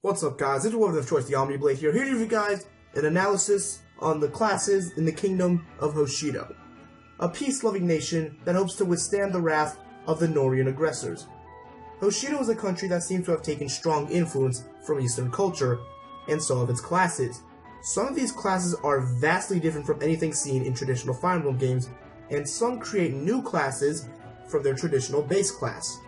What's up, guys? It's your woman of choice, the Omni Blade here to give you guys an analysis on the classes in the kingdom of Hoshido, a peace-loving nation that hopes to withstand the wrath of the Nohrian aggressors. Hoshido is a country that seems to have taken strong influence from Eastern culture, and so have its classes. Some of these classes are vastly different from anything seen in traditional Fire Emblem games, and some create new classes from their traditional base class.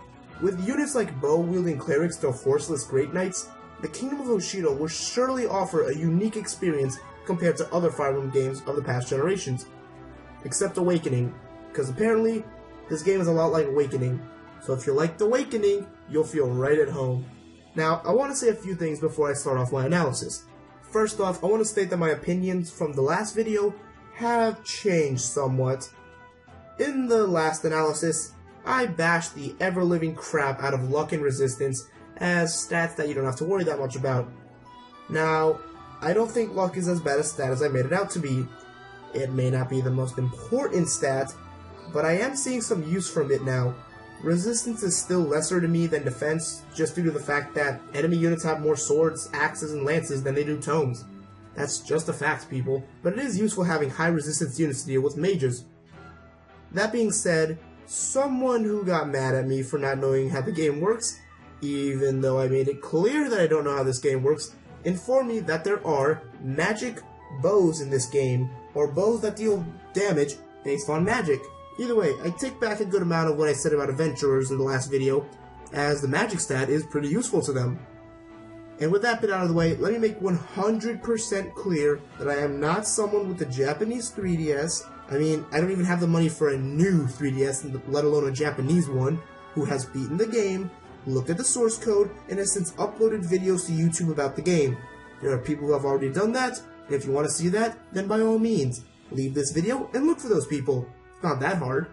With units like bow-wielding clerics to horseless great knights, the Kingdom of Hoshido will surely offer a unique experience compared to other Fire Emblem games of the past generations. Except Awakening, because apparently this game is a lot like Awakening, so if you liked Awakening, you'll feel right at home. Now, I want to say a few things before I start off my analysis. First off, I want to state that my opinions from the last video have changed somewhat. In the last analysis, I bashed the ever-living crap out of luck and resistance as stats that you don't have to worry that much about. Now, I don't think luck is as bad a stat as I made it out to be. It may not be the most important stat, but I am seeing some use from it now. Resistance is still lesser to me than defense, just due to the fact that enemy units have more swords, axes, and lances than they do tomes. That's just a fact, people, but it is useful having high resistance units to deal with mages. That being said, someone who got mad at me for not knowing how the game works, even though I made it clear that I don't know how this game works, informed me that there are magic bows in this game, or bows that deal damage based on magic. Either way, I take back a good amount of what I said about adventurers in the last video, as the magic stat is pretty useful to them. And with that bit out of the way, let me make 100% clear that I am not someone with a Japanese 3DS. I mean, I don't even have the money for a new 3DS, let alone a Japanese one, who has beaten the game, looked at the source code, and has since uploaded videos to YouTube about the game. There are people who have already done that, and if you want to see that, then by all means, leave this video and look for those people. It's not that hard.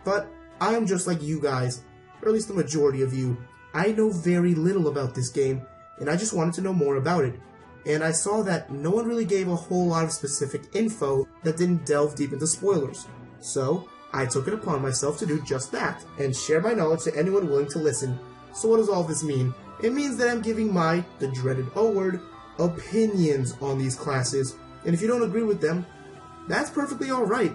But I am just like you guys, or at least the majority of you. I know very little about this game, and I just wanted to know more about it. And I saw that no one really gave a whole lot of specific info that didn't delve deep into spoilers. So, I took it upon myself to do just that, and share my knowledge to anyone willing to listen. So what does all this mean? It means that I'm giving the dreaded O word, opinions on these classes, and if you don't agree with them, that's perfectly alright.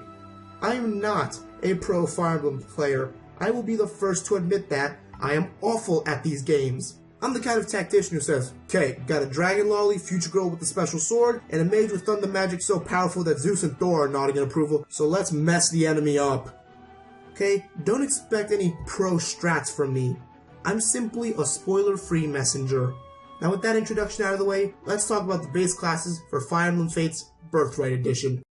I am not a pro Fire Emblem player. I will be the first to admit that I am awful at these games. I'm the kind of tactician who says, okay, got a dragon lolly, future girl with a special sword, and a mage with thunder magic so powerful that Zeus and Thor are nodding in approval, so let's mess the enemy up. Okay, don't expect any pro strats from me. I'm simply a spoiler-free messenger. Now with that introduction out of the way, let's talk about the base classes for Fire Emblem Fates Birthright Edition.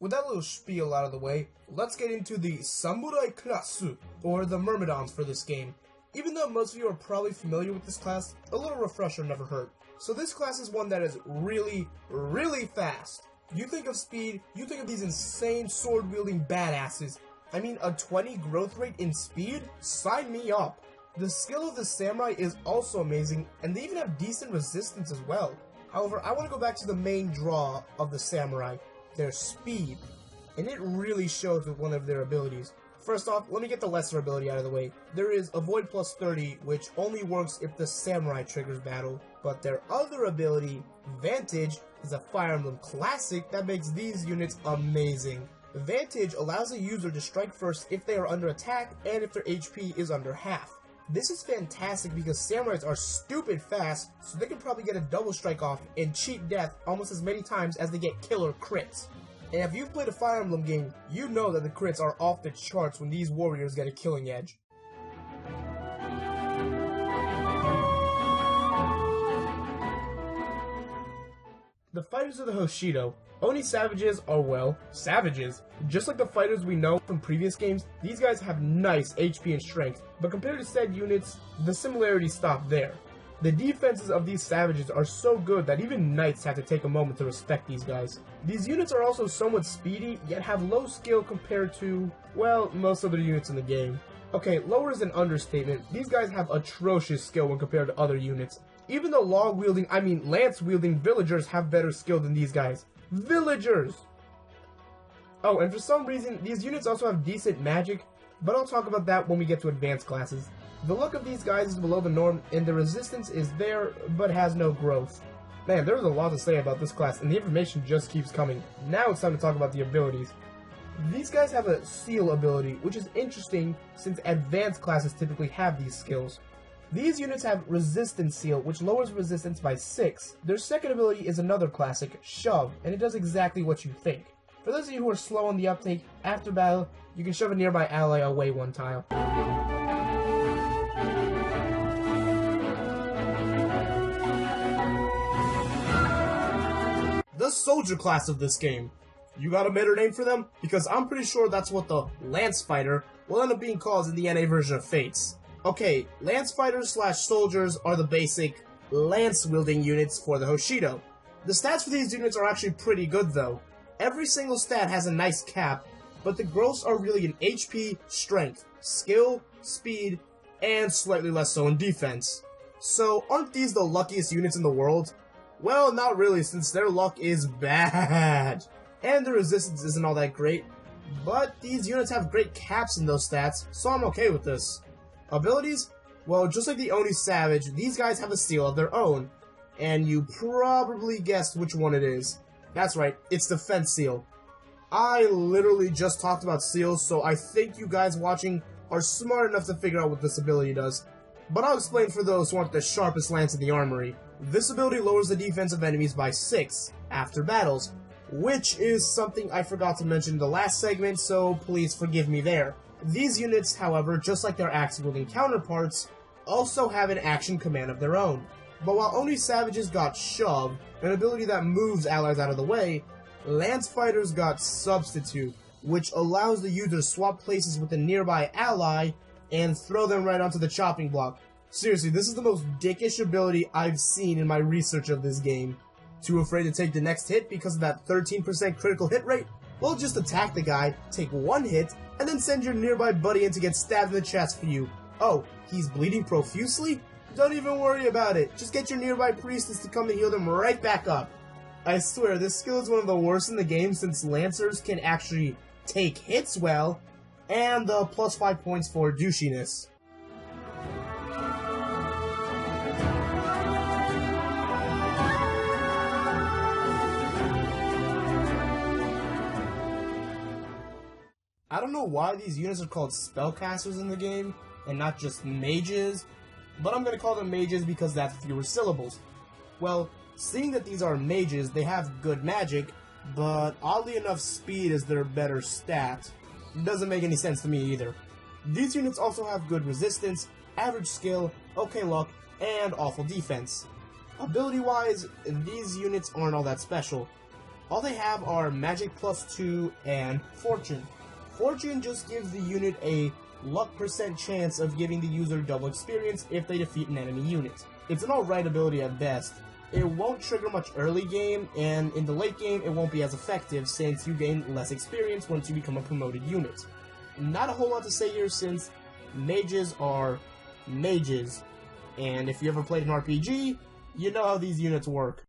With that little spiel out of the way, let's get into the Samurai Klasu, or the Myrmidons for this game. Even though most of you are probably familiar with this class, a little refresher never hurt. So this class is one that is really, really fast. You think of speed, you think of these insane sword-wielding badasses. I mean, a 20 growth rate in speed? Sign me up! The skill of the samurai is also amazing, and they even have decent resistance as well. However, I want to go back to the main draw of the samurai. Their speed, and it really shows with one of their abilities. First off, let me get the lesser ability out of the way. There is Avoid plus 30, which only works if the samurai triggers battle, but their other ability, Vantage, is a Fire Emblem classic that makes these units amazing. Vantage allows a user to strike first if they are under attack and if their HP is under half. This is fantastic because samurais are stupid fast, so they can probably get a double strike off and cheat death almost as many times as they get killer crits. And if you've played a Fire Emblem game, you know that the crits are off the charts when these warriors get a killing edge. The fighters of the Hoshido. Oni Savages are, well, savages. Just like the fighters we know from previous games, these guys have nice HP and strength, but compared to said units, the similarities stop there. The defenses of these savages are so good that even knights have to take a moment to respect these guys. These units are also somewhat speedy, yet have low skill compared to, well, most other units in the game. Okay, lower is an understatement. These guys have atrocious skill when compared to other units. Even the lance-wielding villagers have better skill than these guys. Villagers! Oh, and for some reason, these units also have decent magic, but I'll talk about that when we get to advanced classes. The luck of these guys is below the norm, and the resistance is there, but has no growth. Man, there's a lot to say about this class, and the information just keeps coming. Now it's time to talk about the abilities. These guys have a seal ability, which is interesting since advanced classes typically have these skills. These units have resistance seal, which lowers resistance by 6. Their second ability is another classic, shove, and it does exactly what you think. For those of you who are slow on the uptake, after battle, you can shove a nearby ally away 1 tile. The soldier class of this game. You got a better name for them? Because I'm pretty sure that's what the lance fighter will end up being called in the NA version of Fates. Okay, lance fighters slash soldiers are the basic lance wielding units for the Hoshido. The stats for these units are actually pretty good though. Every single stat has a nice cap, but the growths are really in HP, strength, skill, speed, and slightly less so in defense. So aren't these the luckiest units in the world? Well, not really, since their luck is bad. And their resistance isn't all that great, but these units have great caps in those stats, so I'm okay with this. Abilities? Well, just like the Oni Savage, these guys have a seal of their own, and you probably guessed which one it is. That's right, it's Defense Seal. I literally just talked about seals, so I think you guys watching are smart enough to figure out what this ability does. But I'll explain for those who aren't the sharpest lance in the armory. This ability lowers the defense of enemies by 6 after battles, which is something I forgot to mention in the last segment, so please forgive me there. These units, however, just like their axe-wielding counterparts, also have an action command of their own. But while Oni Savages got Shove, an ability that moves allies out of the way, Lance Fighters got Substitute, which allows the user to swap places with a nearby ally and throw them right onto the chopping block. Seriously, this is the most dickish ability I've seen in my research of this game. Too afraid to take the next hit because of that 13% critical hit rate? Well, just attack the guy, take 1 hit, and then send your nearby buddy in to get stabbed in the chest for you. Oh, he's bleeding profusely? Don't even worry about it. Just get your nearby Priestess to come and heal them right back up. I swear, this skill is one of the worst in the game since Lancers can actually take hits well, and the plus 5 points for douchiness. I don't know why these units are called spellcasters in the game, and not just mages, but I'm gonna call them mages because that's fewer syllables. Well, seeing that these are mages, they have good magic, but oddly enough speed is their better stat. Doesn't make any sense to me either. These units also have good resistance, average skill, okay luck, and awful defense. Ability-wise, these units aren't all that special. All they have are magic plus 2 and fortune. Fortune just gives the unit a luck percent chance of giving the user double experience if they defeat an enemy unit. It's an alright ability at best. It won't trigger much early game, and in the late game it won't be as effective since you gain less experience once you become a promoted unit. Not a whole lot to say here since mages are mages, and if you ever played an RPG, you know how these units work.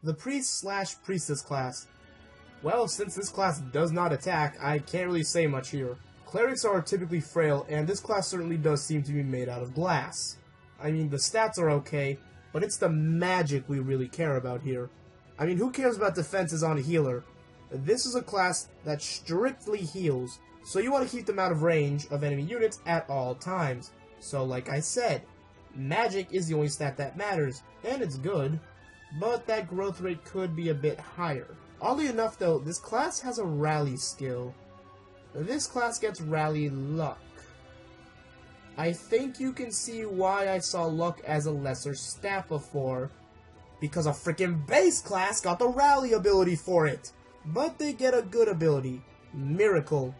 The Priest/Priestess class. Well, since this class does not attack, I can't really say much here. Clerics are typically frail, and this class certainly does seem to be made out of glass. I mean, the stats are okay, but it's the magic we really care about here. I mean, who cares about defenses on a healer? This is a class that strictly heals, so you want to keep them out of range of enemy units at all times. So like I said, magic is the only stat that matters, and it's good. But that growth rate could be a bit higher. Oddly enough though, this class has a rally skill. This class gets rally luck. I think you can see why I saw luck as a lesser stat before, because a freaking base class got the rally ability for it. But they get a good ability, Miracle.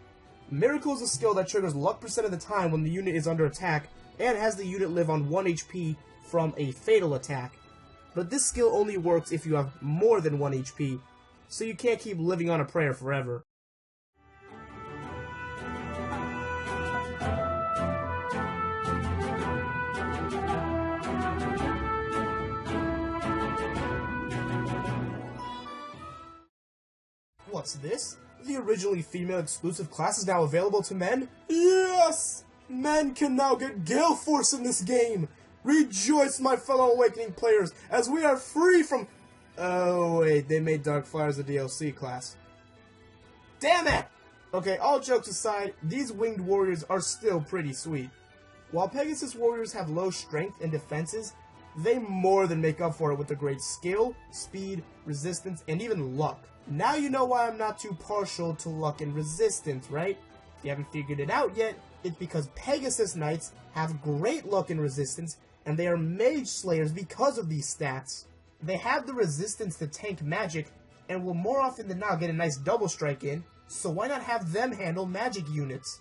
Miracle is a skill that triggers luck percent of the time when the unit is under attack and has the unit live on 1 HP from a fatal attack. But this skill only works if you have more than 1 HP, so you can't keep living on a prayer forever. What's this? The originally female exclusive class is now available to men? Yes! Men can now get Gale Force in this game! Rejoice, my fellow Awakening players, as we are free from... Oh wait, they made Darkflyers a DLC class. Damn it! Okay, all jokes aside, these winged warriors are still pretty sweet. While Pegasus Warriors have low strength and defenses, they more than make up for it with the great skill, speed, resistance, and even luck. Now you know why I'm not too partial to luck and resistance, right? If you haven't figured it out yet, it's because Pegasus Knights have great luck and resistance, and they are mage slayers because of these stats. They have the resistance to tank magic, and will more often than not get a nice double strike in, so why not have them handle magic units?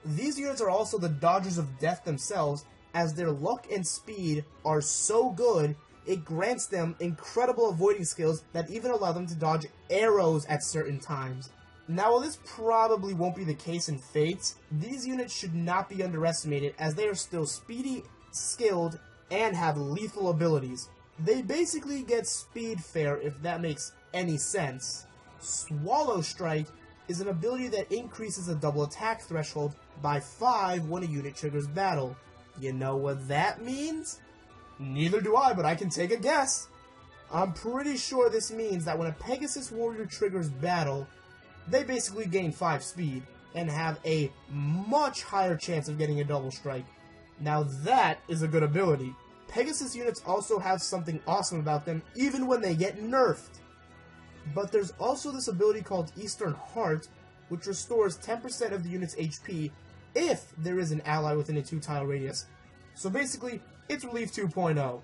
These units are also the Dodgers of Death themselves, as their luck and speed are so good, it grants them incredible avoiding skills that even allow them to dodge arrows at certain times. Now, while this probably won't be the case in Fates, these units should not be underestimated as they are still speedy, skilled, and have lethal abilities. They basically get Speedfaire, if that makes any sense. Swallow Strike is an ability that increases the double attack threshold by 5 when a unit triggers battle. You know what that means? Neither do I, but I can take a guess. I'm pretty sure this means that when a Pegasus Warrior triggers battle, they basically gain 5 speed, and have a much higher chance of getting a double strike. Now that is a good ability. Pegasus units also have something awesome about them, even when they get nerfed. But there's also this ability called Eastern Heart, which restores 10% of the unit's HP if there is an ally within a 2-tile radius. So basically, it's Relief 2.0.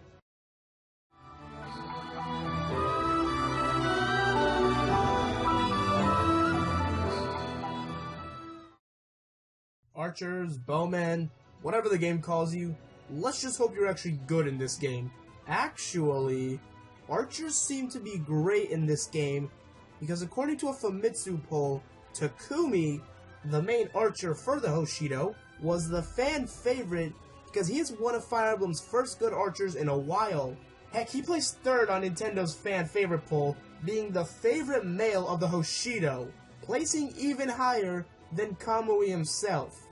Archers, bowmen, whatever the game calls you, let's just hope you're actually good in this game. Actually, archers seem to be great in this game, because according to a Famitsu poll, Takumi, the main archer for the Hoshido, was the fan favorite because he is one of Fire Emblem's first good archers in a while. Heck, he placed 3rd on Nintendo's fan favorite poll, being the favorite male of the Hoshido, placing even higher than Kamui himself.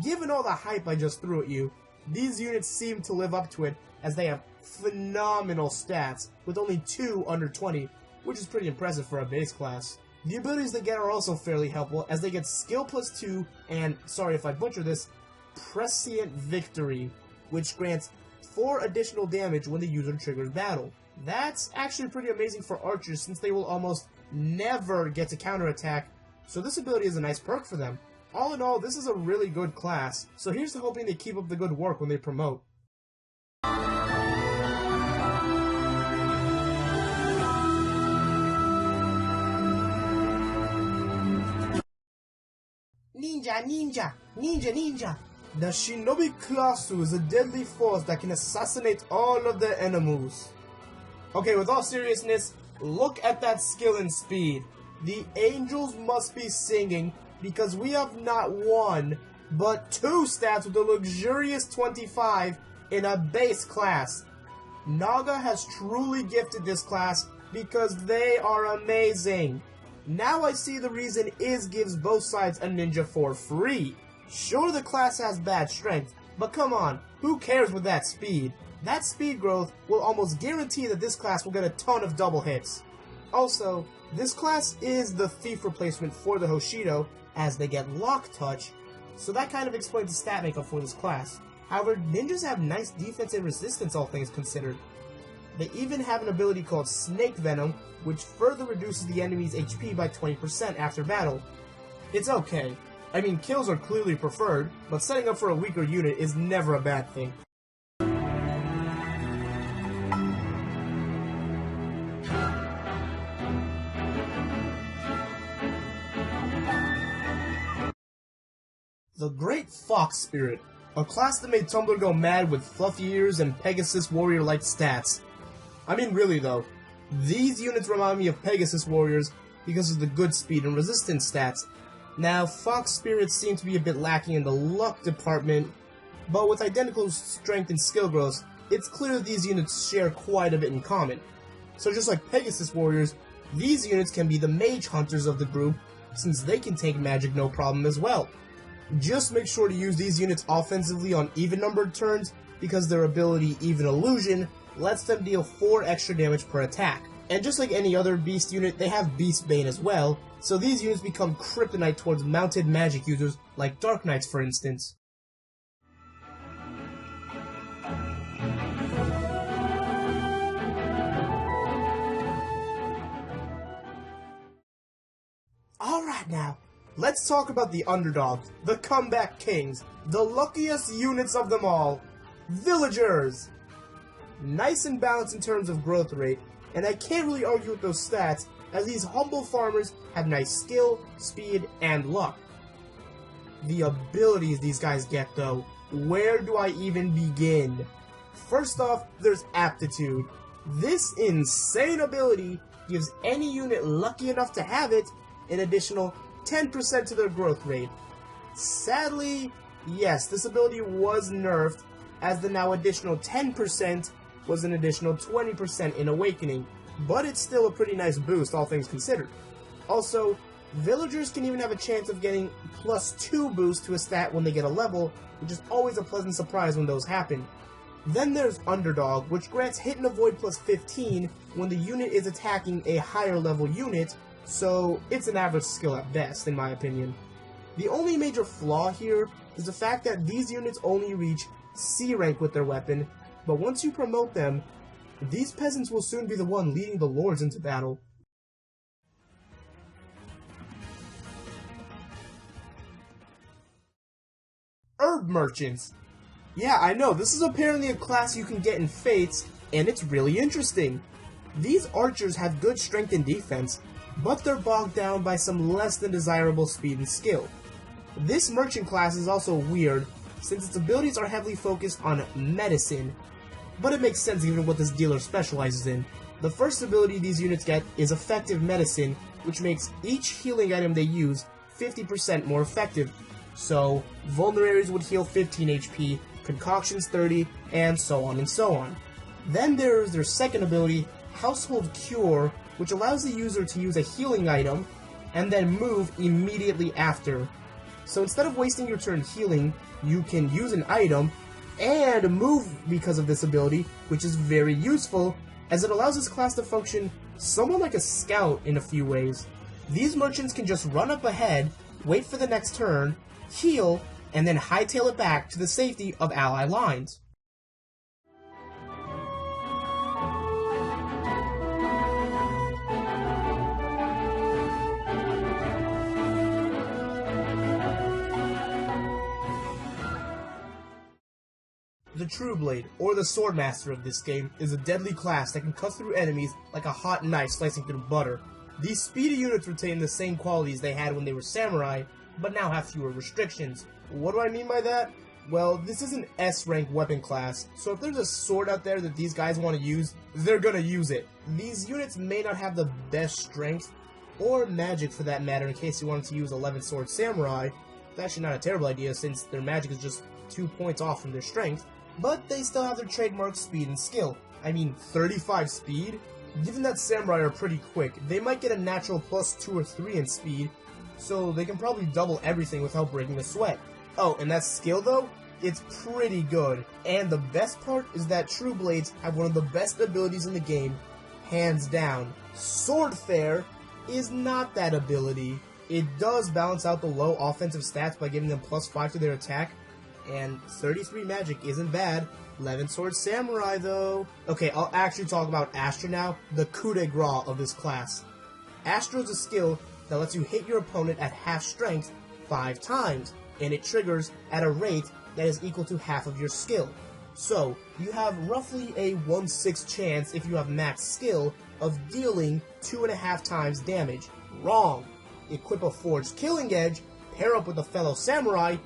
Given all the hype I just threw at you, these units seem to live up to it, as they have phenomenal stats, with only 2 under 20, which is pretty impressive for a base class. The abilities they get are also fairly helpful, as they get Skill plus 2, and, sorry if I butcher this, Prescient Victory, which grants 4 additional damage when the user triggers battle. That's actually pretty amazing for archers, since they will almost never get to counterattack, so this ability is a nice perk for them. All in all, this is a really good class, so here's to hoping they keep up the good work when they promote. Ninja, ninja, ninja, ninja! The Shinobi Klasu is a deadly force that can assassinate all of their enemies. Okay, with all seriousness, look at that skill and speed. The angels must be singing, because we have not 1, but 2 stats with a luxurious 25 in a base class. Naga has truly gifted this class because they are amazing. Now I see the reason Iz gives both sides a ninja for free. Sure, the class has bad strength, but come on, who cares with that speed? That speed growth will almost guarantee that this class will get a ton of double hits. Also, this class is the thief replacement for the Hoshido, as they get Lock Touch, so that kind of explains the stat makeup for this class. However, ninjas have nice defense and resistance, all things considered. They even have an ability called Snake Venom, which further reduces the enemy's HP by 20% after battle. It's okay. I mean, kills are clearly preferred, but setting up for a weaker unit is never a bad thing. The Great Fox Spirit, a class that made Tumblr go mad with fluffy ears and Pegasus Warrior-like stats. I mean, really though, These units remind me of Pegasus Warriors because of the good speed and resistance stats. Now, Fox Spirits seem to be a bit lacking in the luck department, but with identical strength and skill growth, it's clear that these units share quite a bit in common. So just like Pegasus Warriors, these units can be the mage hunters of the group, since they can take magic no problem as well. Just make sure to use these units offensively on even-numbered turns, because their ability Even Illusion lets them deal 4 extra damage per attack. And just like any other beast unit, they have Beast Bane as well, so these units become kryptonite towards mounted magic users like Dark Knights for instance. Alright now, let's talk about the underdogs, the comeback kings, the luckiest units of them all, villagers! Nice and balanced in terms of growth rate, and I can't really argue with those stats, as these humble farmers have nice skill, speed, and luck. The abilities these guys get though, where do I even begin? First off, there's Aptitude. This insane ability gives any unit lucky enough to have it an additional 10% to their growth rate. Sadly, yes, this ability was nerfed, as the now additional 10% was an additional 20% in Awakening, but it's still a pretty nice boost, all things considered. Also, villagers can even have a chance of getting +2 boost to a stat when they get a level, which is always a pleasant surprise when those happen. Then there's Underdog, which grants hit and avoid +15 when the unit is attacking a higher level unit, so it's an average skill at best, in my opinion. The only major flaw here is the fact that these units only reach C rank with their weapon, but once you promote them, these peasants will soon be the one leading the lords into battle. Herb Merchants. Yeah, I know, this is apparently a class you can get in Fates, and it's really interesting. These archers have good strength and defense, but they're bogged down by some less than desirable speed and skill. This merchant class is also weird, since its abilities are heavily focused on medicine, but it makes sense given what this dealer specializes in. The first ability these units get is Effective Medicine, which makes each healing item they use 50% more effective. So, Vulneraries would heal 15 HP, Concoctions 30, and so on and so on. Then there is their second ability, Household Cure, which allows the user to use a healing item, and then move immediately after. So instead of wasting your turn healing, you can use an item, and move because of this ability, which is very useful, as it allows this class to function somewhat like a scout in a few ways. These merchants can just run up ahead, wait for the next turn, heal, and then hightail it back to the safety of ally lines. The Trueblade, or the Swordmaster of this game, is a deadly class that can cut through enemies like a hot knife slicing through butter. These speedy units retain the same qualities they had when they were samurai, but now have fewer restrictions. What do I mean by that? Well, this is an S-rank weapon class, so if there's a sword out there that these guys want to use, they're gonna use it. These units may not have the best strength, or magic for that matter in case you wanted to use 11 Sword Samurai. It's actually not a terrible idea since their magic is just 2 points off from their strength. But they still have their trademark speed and skill. I mean, 35 speed? Given that samurai are pretty quick, they might get a natural +2 or 3 in speed, so they can probably double everything without breaking a sweat. Oh, and that skill though? It's pretty good. And the best part is that Trueblades have one of the best abilities in the game, hands down. Swordfaire is not that ability. It does balance out the low offensive stats by giving them +5 to their attack, and 33 magic isn't bad. 11 Sword Samurai though. Okay, I'll actually talk about Astra now, the coup de grace of this class. Astra is a skill that lets you hit your opponent at half strength 5 times, and it triggers at a rate that is equal to half of your skill. So, you have roughly a 1/6 chance, if you have max skill, of dealing 2.5 times damage. Wrong! Equip a Forged Killing Edge, pair up with a fellow samurai,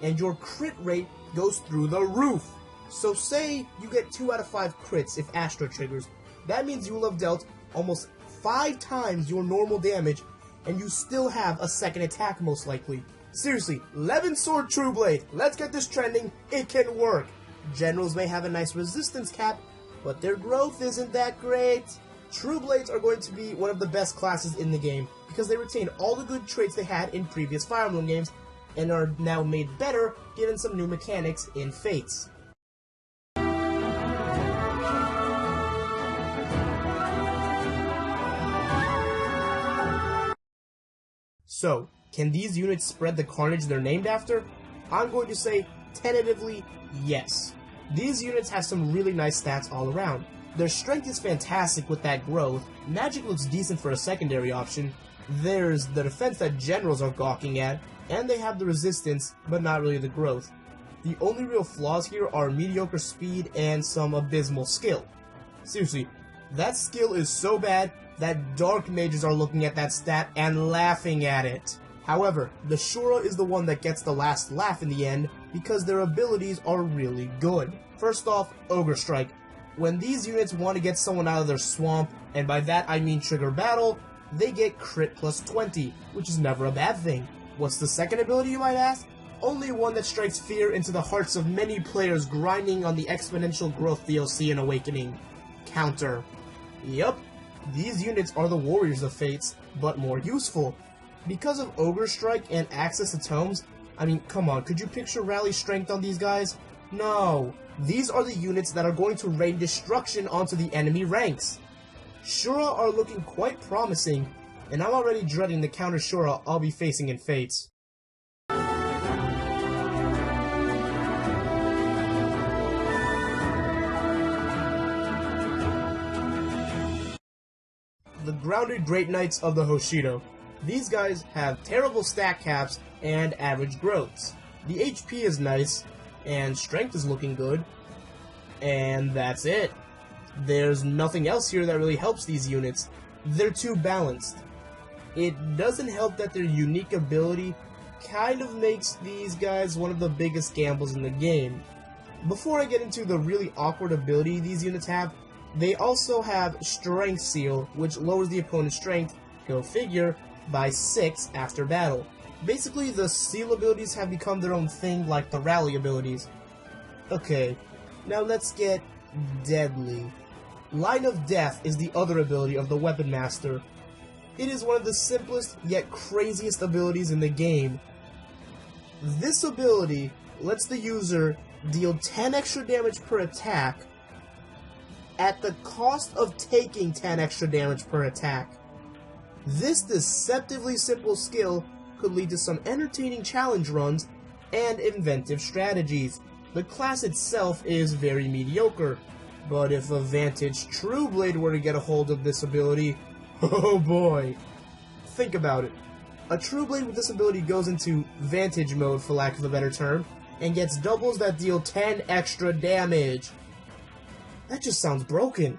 and your crit rate goes through the roof. So say you get 2 out of 5 crits if Astra triggers. That means you will have dealt almost 5 times your normal damage, and you still have a second attack most likely. Seriously, 11 Sword Trueblade, let's get this trending, it can work. Generals may have a nice resistance cap, but their growth isn't that great. Trueblades are going to be one of the best classes in the game, because they retain all the good traits they had in previous Fire Emblem games, and are now made better given some new mechanics in Fates. So, can these units spread the carnage they're named after? I'm going to say, tentatively, yes. These units have some really nice stats all around. Their strength is fantastic with that growth, magic looks decent for a secondary option, there's the defense that generals are gawking at, and they have the resistance, but not really the growth. The only real flaws here are mediocre speed and some abysmal skill. Seriously, that skill is so bad that dark mages are looking at that stat and laughing at it. However, the Shura is the one that gets the last laugh in the end because their abilities are really good. First off, Ogre Strike. When these units want to get someone out of their swamp, and by that I mean trigger battle, they get crit plus 20, which is never a bad thing. What's the second ability, you might ask? Only one that strikes fear into the hearts of many players grinding on the exponential growth DLC in Awakening. Counter. Yup, these units are the warriors of Fates, but more useful. Because of Ogre Strike and access to tomes, I mean, come on, could you picture rally strength on these guys? No. These are the units that are going to rain destruction onto the enemy ranks. Shura are looking quite promising, and I'm already dreading the counter Shura I'll be facing in Fates. The Grounded Great Knights of the Hoshido. These guys have terrible stat caps and average growths. The HP is nice, and strength is looking good, and that's it. There's nothing else here that really helps these units. They're too balanced. It doesn't help that their unique ability kind of makes these guys one of the biggest gambles in the game. Before I get into the really awkward ability these units have, they also have Strength Seal, which lowers the opponent's strength, go figure, by 6 after battle. Basically, the seal abilities have become their own thing like the rally abilities. Okay, now let's get deadly. Line of Death is the other ability of the Weapon Master. It is one of the simplest yet craziest abilities in the game. This ability lets the user deal 10 extra damage per attack at the cost of taking 10 extra damage per attack. This deceptively simple skill could lead to some entertaining challenge runs and inventive strategies. The class itself is very mediocre, but if a Vantage Trueblade were to get a hold of this ability, oh boy. Think about it. A Trueblade with this ability goes into Vantage mode, for lack of a better term, and gets doubles that deal 10 extra damage. That just sounds broken.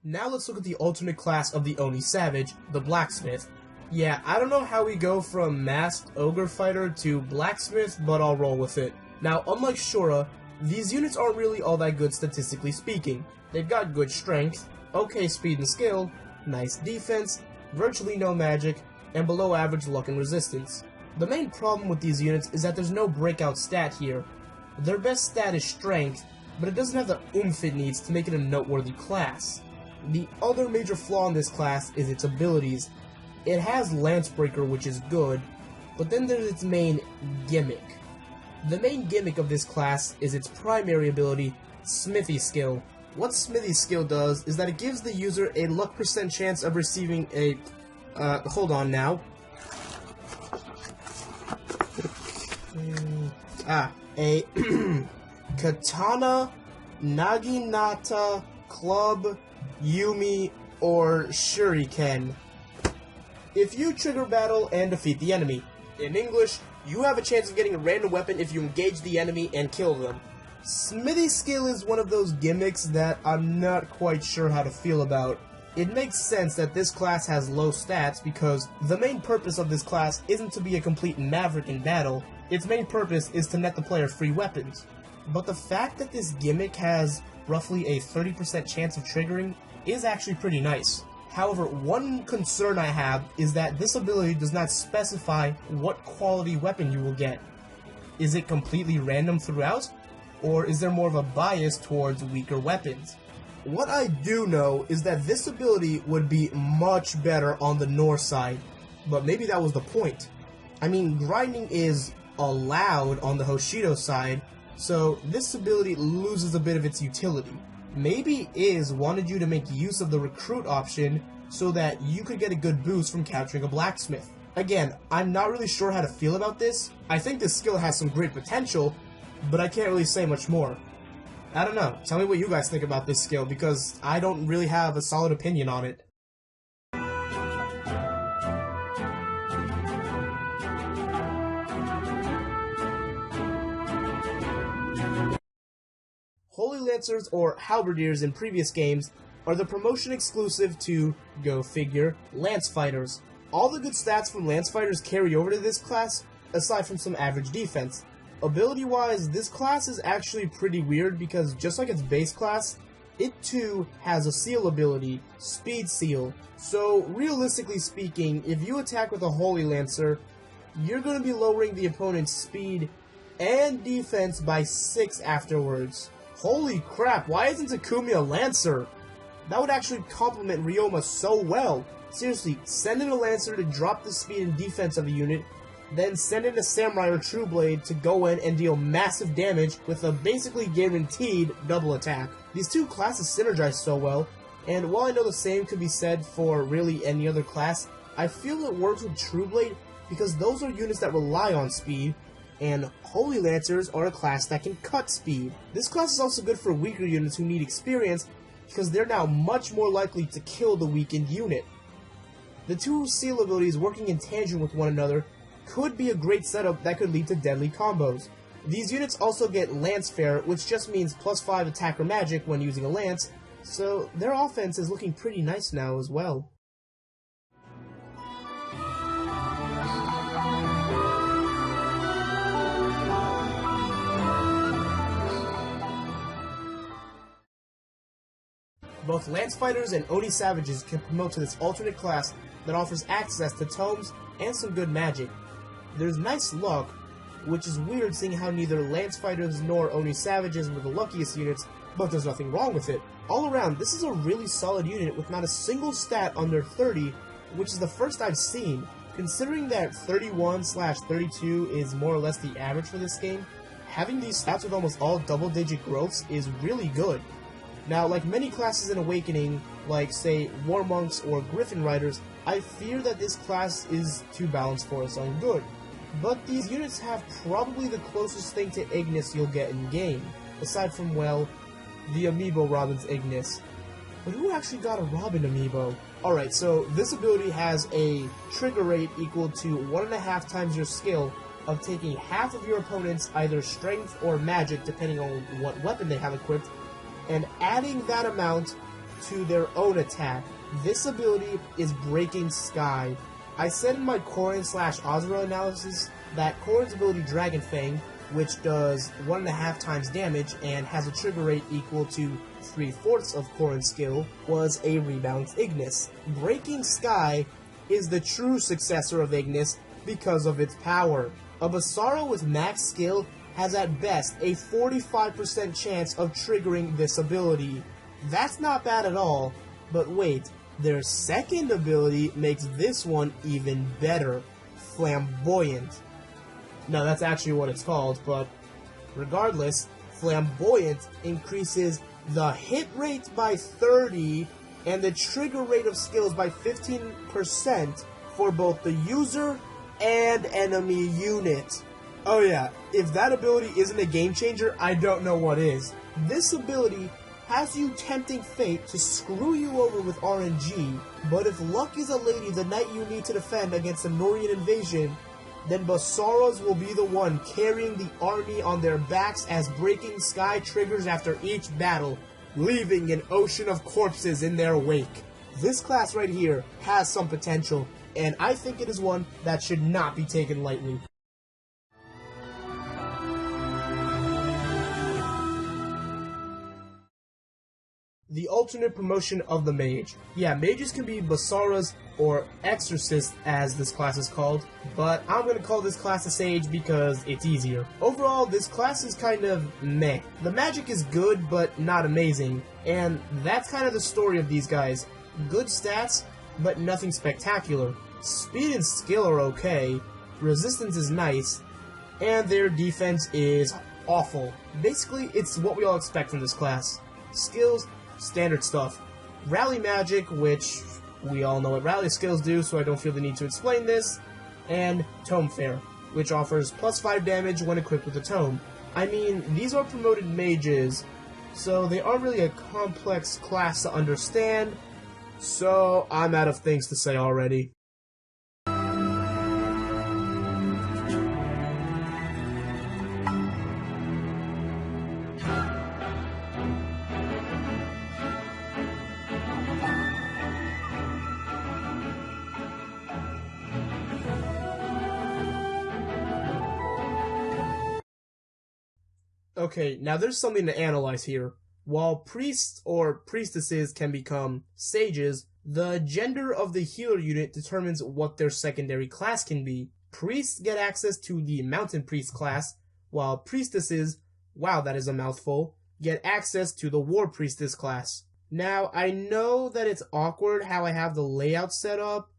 Now let's look at the alternate class of the Oni Savage, the Blacksmith. Yeah, I don't know how we go from Masked Ogre Fighter to Blacksmith, but I'll roll with it. Now, unlike Shura, these units aren't really all that good statistically speaking. They've got good strength, okay speed and skill, nice defense, virtually no magic, and below average luck and resistance. The main problem with these units is that there's no breakout stat here. Their best stat is strength, but it doesn't have the oomph it needs to make it a noteworthy class. The other major flaw in this class is its abilities. It has Lancebreaker, which is good, but then there's its main gimmick. The main gimmick of this class is its primary ability, Smithy Skill. What Smithy Skill does is that it gives the user a luck % chance of receiving a... hold on now. A Katana, Naginata, Club, Yumi, or Shuriken. If you trigger battle and defeat the enemy. In English, you have a chance of getting a random weapon if you engage the enemy and kill them. Smithy Skill is one of those gimmicks that I'm not quite sure how to feel about. It makes sense that this class has low stats because the main purpose of this class isn't to be a complete maverick in battle, its main purpose is to net the player free weapons. But the fact that this gimmick has roughly a 30% chance of triggering is actually pretty nice. However, one concern I have is that this ability does not specify what quality weapon you will get. Is it completely random throughout, or is there more of a bias towards weaker weapons? What I do know is that this ability would be much better on the Nohr side, but maybe that was the point. I mean, grinding is allowed on the Hoshido side, so this ability loses a bit of its utility. Maybe Iz wanted you to make use of the recruit option so that you could get a good boost from capturing a Blacksmith. Again, I'm not really sure how to feel about this. I think this skill has some great potential, but I can't really say much more. I don't know, tell me what you guys think about this skill, because I don't really have a solid opinion on it. Holy Lancers, or Halberdiers in previous games, are the promotion exclusive to, go figure, Lance Fighters. All the good stats from Lance Fighters carry over to this class, aside from some average defense. Ability-wise, this class is actually pretty weird because just like its base class, it too has a seal ability, Speed Seal. So realistically speaking, if you attack with a Holy Lancer, you're going to be lowering the opponent's speed and defense by 6 afterwards. Holy crap, why isn't Takumi a Lancer? That would actually complement Ryoma so well. Seriously, send in a Lancer to drop the speed and defense of a unit, then send in a Samurai or Trueblade to go in and deal massive damage with a basically guaranteed double attack. These two classes synergize so well, and while I know the same could be said for really any other class, I feel it works with Trueblade because those are units that rely on speed, and Holy Lancers are a class that can cut speed. This class is also good for weaker units who need experience because they're now much more likely to kill the weakened unit. The two seal abilities working in tandem with one another could be a great setup that could lead to deadly combos. These units also get Lancefaire, which just means +5 attack or magic when using a lance, so their offense is looking pretty nice now as well. Both Lance Fighters and Oni Savages can promote to this alternate class that offers access to tomes and some good magic. There's nice luck, which is weird seeing how neither Lance Fighters nor Oni Savages were the luckiest units, but there's nothing wrong with it. All around, this is a really solid unit with not a single stat under 30, which is the first I've seen. Considering that 31/32 is more or less the average for this game, having these stats with almost all double-digit growths is really good. Now, like many classes in Awakening, like, say, War Monks or Griffin Riders, I fear that this class is too balanced for its own good. But these units have probably the closest thing to Ignis you'll get in-game, aside from, well, the Amiibo Robin's Ignis. But who actually got a Robin Amiibo? Alright, so this ability has a trigger rate equal to 1.5 times your skill of taking half of your opponent's either strength or magic, depending on what weapon they have equipped, and adding that amount to their own attack. This ability is Breaking Sky. I said in my Corrin/Ozra analysis that Corrin's ability Dragon Fang, which does 1.5 times damage and has a trigger rate equal to 3/4 of Corrin's skill, was a rebalanced Ignis. Breaking Sky is the true successor of Ignis because of its power. A Basara with max skill has at best a 45% chance of triggering this ability. That's not bad at all, but wait, their second ability makes this one even better, Flamboyant. Now that's actually what it's called, but regardless, Flamboyant increases the hit rate by 30 and the trigger rate of skills by 15% for both the user and enemy unit. Oh yeah, if that ability isn't a game changer, I don't know what is. This ability has you tempting fate to screw you over with RNG, but if luck is a lady the night you need to defend against a Nohrian invasion, then Basaras will be the one carrying the army on their backs as Breaking Sky triggers after each battle, leaving an ocean of corpses in their wake. This class right here has some potential, and I think it is one that should not be taken lightly. The alternate promotion of the mage. Yeah, mages can be Basaras or Exorcist as this class is called, but I'm going to call this class a sage because it's easier. Overall, this class is kind of meh. The magic is good, but not amazing, and that's kind of the story of these guys. Good stats, but nothing spectacular. Speed and skill are okay, resistance is nice, and their defense is awful. Basically, it's what we all expect from this class. Skills, standard stuff. Rally magic, which we all know what rally skills do, so I don't feel the need to explain this, and Tomefaire, which offers plus 5 damage when equipped with a tome. I mean, these are promoted mages, so they aren't really a complex class to understand, so I'm out of things to say already. Okay, now there's something to analyze here. While priests or priestesses can become sages, the gender of the healer unit determines what their secondary class can be. Priests get access to the mountain priest class, while priestesses, wow that is a mouthful, get access to the war priestess class. Now, I know that it's awkward how I have the layout set up,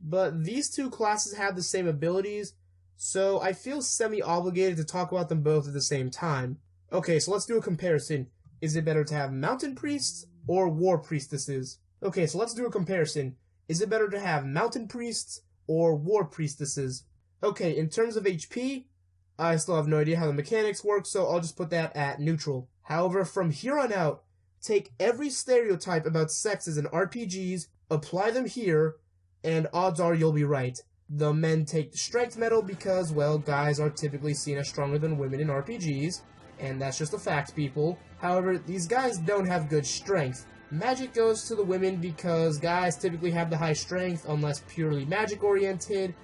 but these two classes have the same abilities, so I feel semi-obligated to talk about them both at the same time. Okay, so let's do a comparison. Is it better to have mountain priests or war priestesses? Okay, so let's do a comparison. Is it better to have mountain priests or war priestesses? Okay, in terms of HP, I still have no idea how the mechanics work, so I'll just put that at neutral. However, from here on out, take every stereotype about sexes in RPGs, apply them here, and odds are you'll be right. The men take the strength medal because, well, guys are typically seen as stronger than women in RPGs, and that's just a fact, people. However, these guys don't have good strength. Magic goes to the women because guys typically have the high strength unless purely magic-oriented,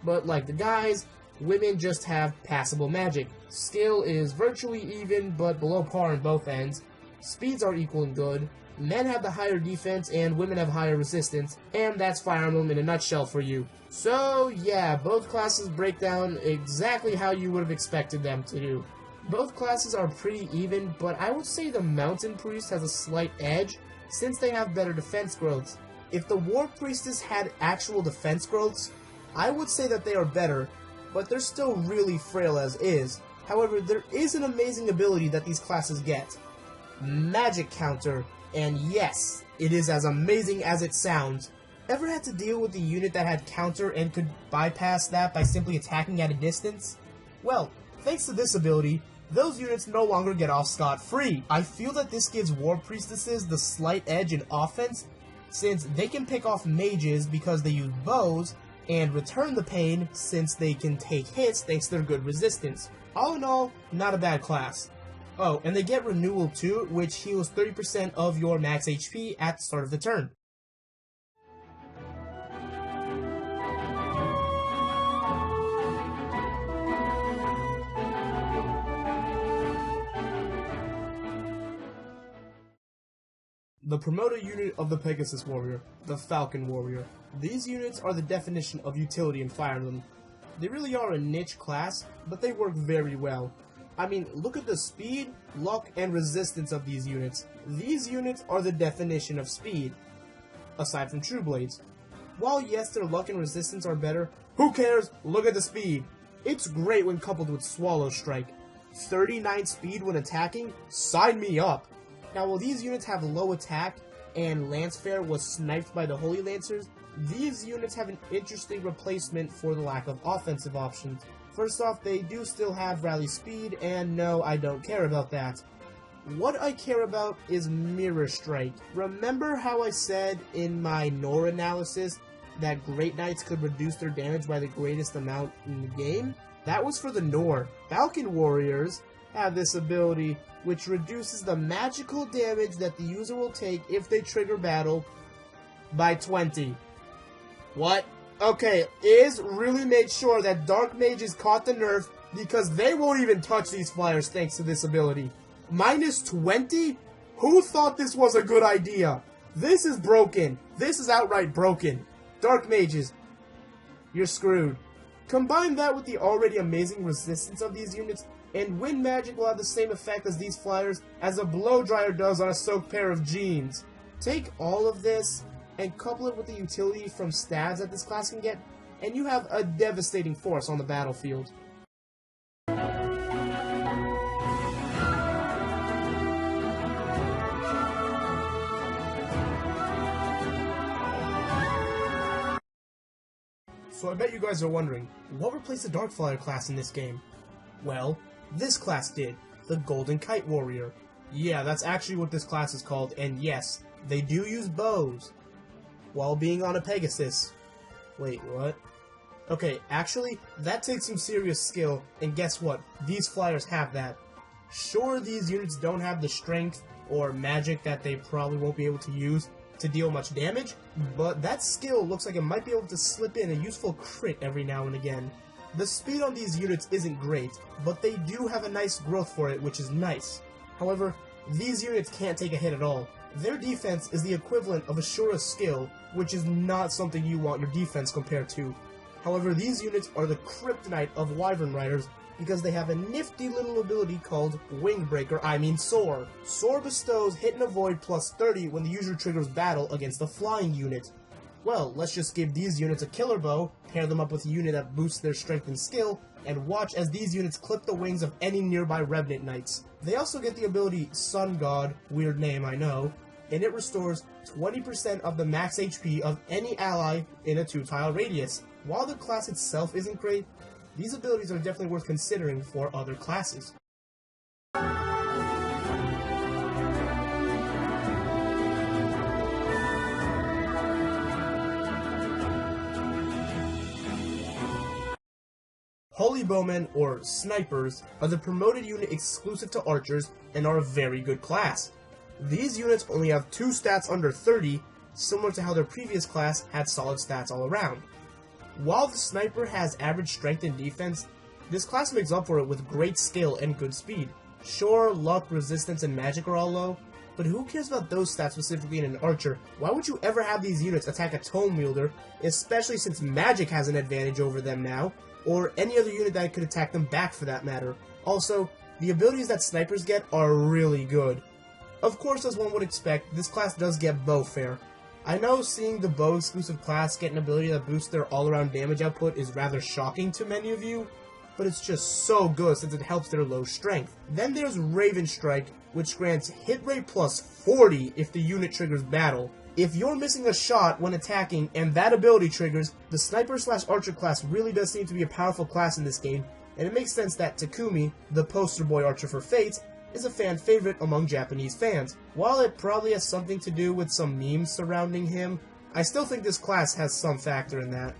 but like the guys, women just have passable magic. Skill is virtually even, but below par on both ends. Speeds are equal and good. Men have the higher defense, and women have higher resistance, and that's Fire Emblem in a nutshell for you. So, yeah, both classes break down exactly how you would have expected them to do. Both classes are pretty even, but I would say the Mountain Priest has a slight edge, since they have better defense growths. If the War Priestess had actual defense growths, I would say that they are better, but they're still really frail as is. However, there is an amazing ability that these classes get. Magic Counter. And yes, it is as amazing as it sounds. Ever had to deal with a unit that had counter and could bypass that by simply attacking at a distance? Well, thanks to this ability, those units no longer get off scot-free. I feel that this gives War Priestesses the slight edge in offense, since they can pick off mages because they use bows, and return the pain since they can take hits thanks to their good resistance. All in all, not a bad class. Oh, and they get Renewal too, which heals 30% of your max HP at the start of the turn. The promoter unit of the Pegasus Warrior, the Falcon Warrior. These units are the definition of utility in Fire Emblem. They really are a niche class, but they work very well. I mean, look at the speed, luck, and resistance of these units. These units are the definition of speed, aside from Trueblades. While yes, their luck and resistance are better, who cares? Look at the speed. It's great when coupled with Swallow Strike. 39 speed when attacking? Sign me up! Now, while these units have low attack, and Lancefaire was sniped by the Holy Lancers, these units have an interesting replacement for the lack of offensive options. First off, they do still have rally speed, and no, I don't care about that. What I care about is Mirror Strike. Remember how I said in my Nohr analysis that Great Knights could reduce their damage by the greatest amount in the game? That was for the Nohr. Falcon Warriors have this ability which reduces the magical damage that the user will take if they trigger battle by 20. What? Okay, Iz really made sure that Dark Mages caught the nerf because they won't even touch these flyers thanks to this ability. Minus 20? Who thought this was a good idea? This is broken. This is outright broken. Dark Mages, you're screwed. Combine that with the already amazing resistance of these units, and Wind Magic will have the same effect as these flyers as a blow dryer does on a soaked pair of jeans. Take all of this and couple it with the utility from stabs that this class can get, and you have a devastating force on the battlefield. So I bet you guys are wondering, what replaced the Dark Flyer class in this game? Well, this class did, the Golden-Kite Warrior. Yeah, that's actually what this class is called, and yes, they do use bows while being on a Pegasus. Wait, what? Okay, actually, that takes some serious skill, and guess what? These flyers have that. Sure, these units don't have the strength or magic that they probably won't be able to use to deal much damage, but that skill looks like it might be able to slip in a useful crit every now and again. The speed on these units isn't great, but they do have a nice growth for it, which is nice. However, these units can't take a hit at all. Their defense is the equivalent of a Shura's skill, which is not something you want your defense compared to. However, these units are the kryptonite of Wyvern Riders because they have a nifty little ability called Soar. Soar bestows hit and avoid plus 30 when the user triggers battle against a flying unit. Well, let's just give these units a killer bow, pair them up with a unit that boosts their strength and skill, and watch as these units clip the wings of any nearby Revenant Knights. They also get the ability Sun God, weird name I know, and it restores 20% of the max HP of any ally in a 2-tile radius. While the class itself isn't great, these abilities are definitely worth considering for other classes. Holy Bowmen, or Snipers, are the promoted unit exclusive to archers and are a very good class. These units only have 2 stats under 30, similar to how their previous class had solid stats all around. While the Sniper has average strength and defense, this class makes up for it with great skill and good speed. Sure, luck, resistance, and magic are all low, but who cares about those stats specifically in an archer? Why would you ever have these units attack a Tome Wielder, especially since magic has an advantage over them now, or any other unit that could attack them back for that matter. Also, the abilities that snipers get are really good. Of course, as one would expect, this class does get Bowfaire. I know seeing the bow exclusive class get an ability that boosts their all-around damage output is rather shocking to many of you, but it's just so good since it helps their low strength. Then there's Raven Strike, which grants hit rate plus 40 if the unit triggers battle. If you're missing a shot when attacking and that ability triggers, the Sniper/Archer class really does seem to be a powerful class in this game, and it makes sense that Takumi, the poster boy archer for Fates, is a fan favorite among Japanese fans. While it probably has something to do with some memes surrounding him, I still think this class has some factor in that.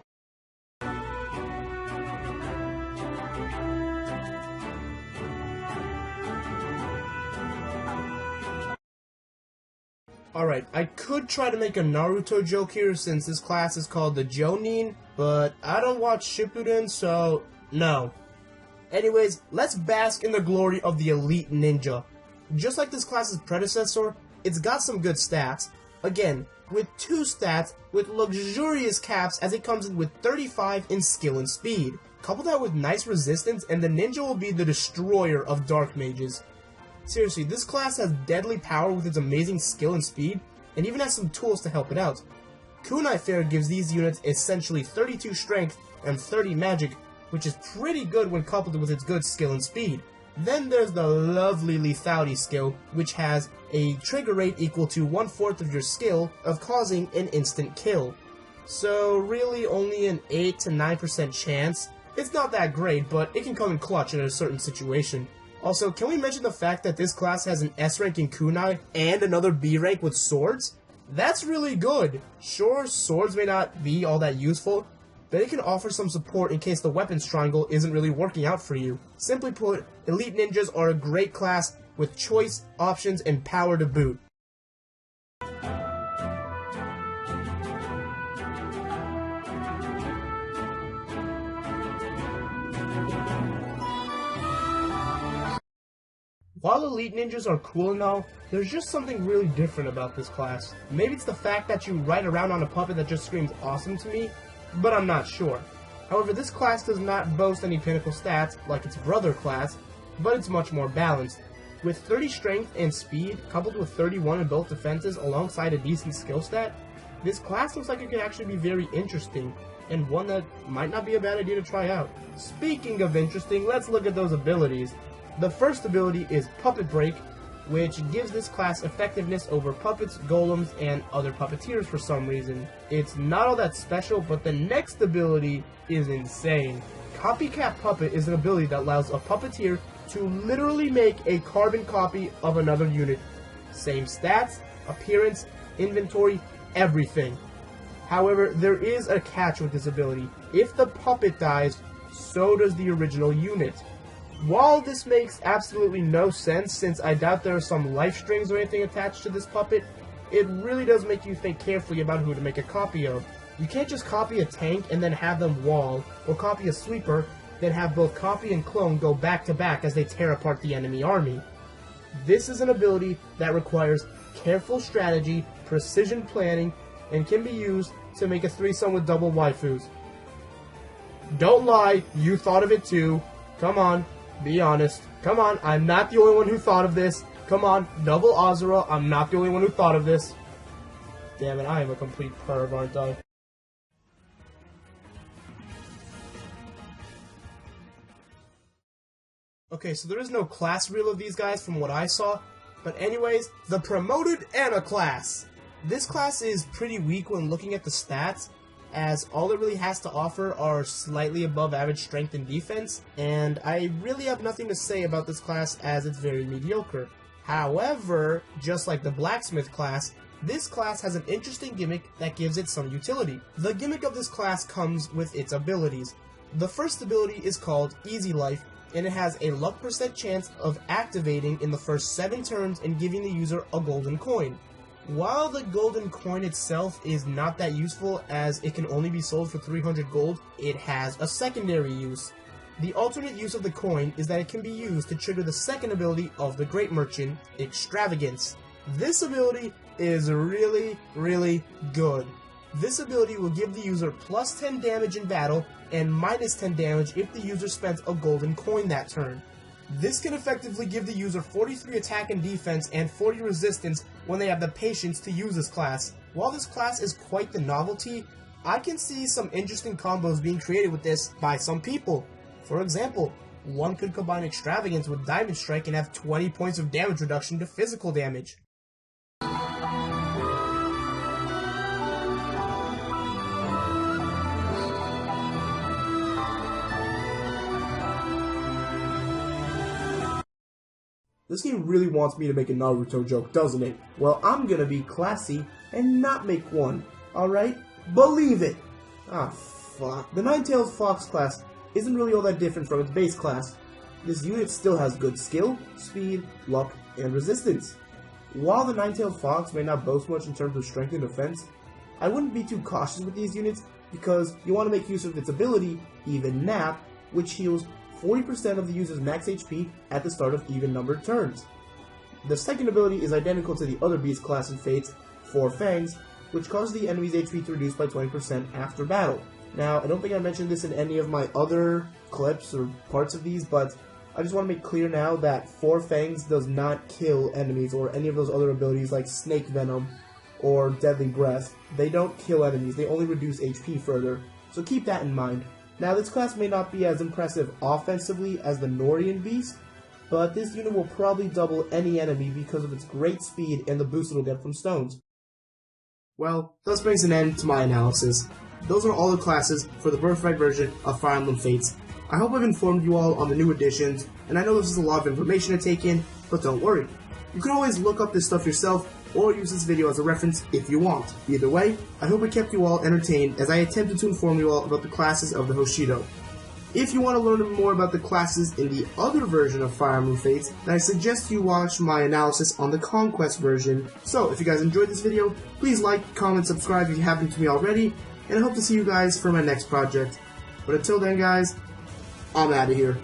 Alright, I could try to make a Naruto joke here since this class is called the Jonin, but I don't watch Shippuden, so no. Anyways, let's bask in the glory of the Elite Ninja. Just like this class's predecessor, it's got some good stats. Again, with 2 stats with luxurious caps as it comes in with 35 in skill and speed. Couple that with nice resistance and the ninja will be the destroyer of dark mages. Seriously, this class has deadly power with its amazing skill and speed, and even has some tools to help it out. Kunai Fair gives these units essentially 32 strength and 30 magic, which is pretty good when coupled with its good skill and speed. Then there's the lovely Lethality skill, which has a trigger rate equal to 1/4 of your skill of causing an instant kill. So really only an 8 to 9% chance. It's not that great, but it can come in clutch in a certain situation. Also, can we mention the fact that this class has an S rank in Kunai and another B rank with swords? That's really good. Sure, swords may not be all that useful, but it can offer some support in case the weapons triangle isn't really working out for you. Simply put, Elite Ninjas are a great class with choice, options, and power to boot. While elite ninjas are cool and all, there's just something really different about this class. Maybe it's the fact that you ride around on a puppet that just screams awesome to me, but I'm not sure. However, this class does not boast any pinnacle stats like its brother class, but it's much more balanced. With 30 strength and speed, coupled with 31 in both defenses alongside a decent skill stat, this class looks like it could actually be very interesting, and one that might not be a bad idea to try out. Speaking of interesting, let's look at those abilities. The first ability is Puppet Break, which gives this class effectiveness over puppets, golems, and other puppeteers for some reason. It's not all that special, but the next ability is insane. Copycat Puppet is an ability that allows a puppeteer to literally make a carbon copy of another unit. Same stats, appearance, inventory, everything. However, there is a catch with this ability. If the puppet dies, so does the original unit. While this makes absolutely no sense, since I doubt there are some life strings or anything attached to this puppet, it really does make you think carefully about who to make a copy of. You can't just copy a tank and then have them wall, or copy a sweeper, then have both copy and clone go back to back as they tear apart the enemy army. This is an ability that requires careful strategy, precision planning, and can be used to make a threesome with double waifus. Don't lie, you thought of it too. Come on. Be honest. Come on, I'm not the only one who thought of this. Come on, double Azura, I'm not the only one who thought of this. Damn it, I am a complete perv, aren't I? Okay, so there is no class reel of these guys from what I saw. But anyways, the Promoted Ana class. This class is pretty weak when looking at the stats, as all it really has to offer are slightly above average strength and defense, and I really have nothing to say about this class as it's very mediocre. However, just like the Blacksmith class, this class has an interesting gimmick that gives it some utility. The gimmick of this class comes with its abilities. The first ability is called Easy Life, and it has a luck % chance of activating in the first 7 turns and giving the user a golden coin. While the golden coin itself is not that useful as it can only be sold for 300 gold, it has a secondary use. The alternate use of the coin is that it can be used to trigger the second ability of the Great Merchant, Extravagance. This ability is really, really good. This ability will give the user plus 10 damage in battle and minus 10 damage if the user spends a golden coin that turn. This can effectively give the user 43 attack and defense and 40 resistance when they have the patience to use this class. While this class is quite the novelty, I can see some interesting combos being created with this by some people. For example, one could combine Extravagance with Diamond Strike and have 20 points of damage reduction to physical damage. This game really wants me to make a Naruto joke, doesn't it? Well, I'm gonna be classy and not make one, alright? Believe it! Ah, fuck. The Nine-Tailed Fox class isn't really all that different from its base class. This unit still has good skill, speed, luck, and resistance. While the Nine-Tailed Fox may not boast much in terms of strength and defense, I wouldn't be too cautious with these units because you want to make use of its ability, Even Nap, which heals 40% of the user's max HP at the start of even-numbered turns. The second ability is identical to the other beast class in Fates, Fangs, which causes the enemy's HP to reduce by 20% after battle. Now, I don't think I mentioned this in any of my other clips or parts of these, but I just want to make clear now that Fangs does not kill enemies or any of those other abilities like Snake Venom or Deadly Breath. They don't kill enemies, they only reduce HP further, so keep that in mind. Now, this class may not be as impressive offensively as the Nohrian Beast, but this unit will probably double any enemy because of its great speed and the boost it'll get from stones. Well, thus brings an end to my analysis. Those are all the classes for the Birthright version of Fire Emblem Fates. I hope I've informed you all on the new additions, and I know this is a lot of information to take in, but don't worry. You can always look up this stuff yourself, or use this video as a reference if you want. Either way, I hope it kept you all entertained as I attempted to inform you all about the classes of the Hoshido. If you want to learn more about the classes in the other version of Fire Emblem Fates, then I suggest you watch my analysis on the Conquest version. So, if you guys enjoyed this video, please like, comment, subscribe if you haven't to me already, and I hope to see you guys for my next project. But until then guys, I'm out of here.